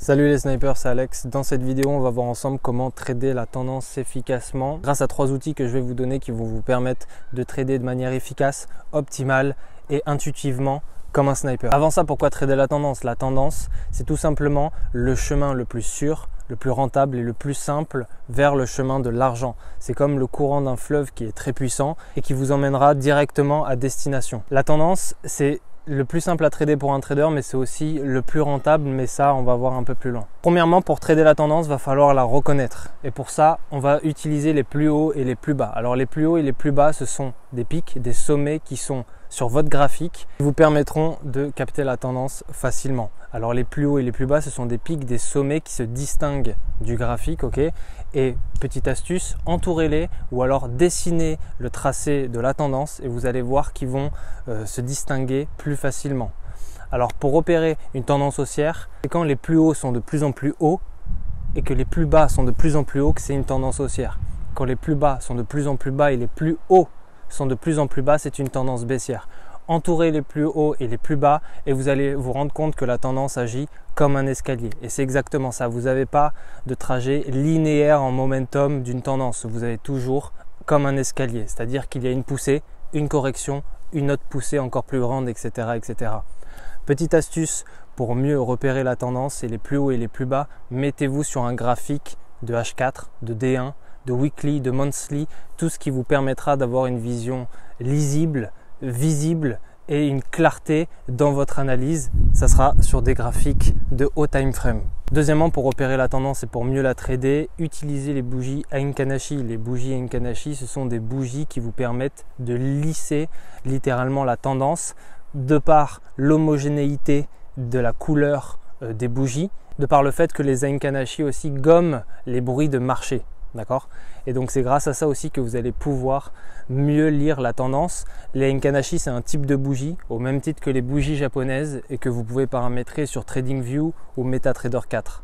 Salut les snipers, c'est Alex. Dans cette vidéo, on va voir ensemble comment trader la tendance efficacement grâce à 3 outils que je vais vous donner qui vont vous permettre de trader de manière efficace, optimale et intuitivement comme un sniper. Avant ça, pourquoi trader la tendance? La tendance, c'est tout simplement le chemin le plus sûr, le plus rentable et le plus simple vers le chemin de l'argent. C'est comme le courant d'un fleuve qui est très puissant et qui vous emmènera directement à destination. La tendance, c'est le plus simple à trader pour un trader, mais c'est aussi le plus rentable, mais ça, on va voir un peu plus loin. Premièrement, pour trader la tendance, va falloir la reconnaître. Et pour ça, on va utiliser les plus hauts et les plus bas. Alors les plus hauts et les plus bas, ce sont des pics, des sommets qui sont sur votre graphique, qui vous permettront de capter la tendance facilement. Alors les plus hauts et les plus bas, ce sont des pics, des sommets qui se distinguent du graphique, ok? Et petite astuce, entourez-les ou alors dessinez le tracé de la tendance et vous allez voir qu'ils vont se distinguer plus facilement. Alors pour repérer une tendance haussière, c'est quand les plus hauts sont de plus en plus hauts et que les plus bas sont de plus en plus hauts que c'est une tendance haussière. Quand les plus bas sont de plus en plus bas et les plus hauts sont de plus en plus bas, c'est une tendance baissière. Entourez les plus hauts et les plus bas et vous allez vous rendre compte que la tendance agit comme un escalier. Et c'est exactement ça. Vous n'avez pas de trajet linéaire en momentum d'une tendance. Vous avez toujours comme un escalier. C'est-à-dire qu'il y a une poussée, une correction, une autre poussée encore plus grande, etc., etc. Petite astuce pour mieux repérer la tendance et les plus hauts et les plus bas, mettez-vous sur un graphique de H4, de D1, de weekly, de monthly, tout ce qui vous permettra d'avoir une vision lisible, visible et une clarté dans votre analyse. Ça sera sur des graphiques de haut time frame. Deuxièmement, pour repérer la tendance et pour mieux la trader, utilisez les bougies Heikin Ashi. Les bougies Heikin Ashi, ce sont des bougies qui vous permettent de lisser littéralement la tendance de par l'homogénéité de la couleur des bougies, de par le fait que les Heikin Ashi aussi gomment les bruits de marché. D'accord? Et donc c'est grâce à ça aussi que vous allez pouvoir mieux lire la tendance. Les Heikin Ashi, c'est un type de bougie au même titre que les bougies japonaises et que vous pouvez paramétrer sur TradingView ou MetaTrader 4.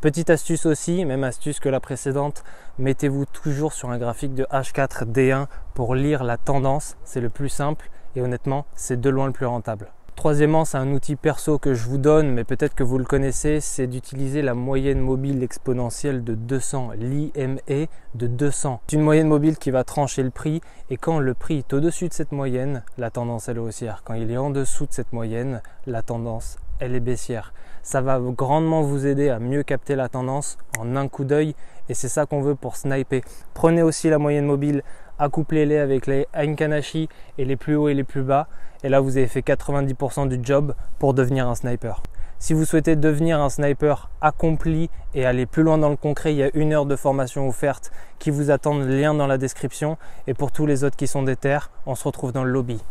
Petite astuce aussi, même astuce que la précédente, mettez-vous toujours sur un graphique de H4 D1 pour lire la tendance. C'est le plus simple et honnêtement, c'est de loin le plus rentable. Troisièmement, c'est un outil perso que je vous donne, mais peut-être que vous le connaissez, c'est d'utiliser la moyenne mobile exponentielle de 200, l'IME de 200. C'est une moyenne mobile qui va trancher le prix et quand le prix est au-dessus de cette moyenne, la tendance elle est haussière. Quand il est en dessous de cette moyenne, la tendance elle est baissière. Ça va grandement vous aider à mieux capter la tendance en un coup d'œil et c'est ça qu'on veut pour sniper. Prenez aussi la moyenne mobile, accouplez-les avec les Heikin Ashi et les plus hauts et les plus bas. Et là, vous avez fait 90% du job pour devenir un sniper. Si vous souhaitez devenir un sniper accompli et aller plus loin dans le concret, il y a 1 heure de formation offerte qui vous attend, le lien dans la description. Et pour tous les autres qui sont déter, on se retrouve dans le lobby.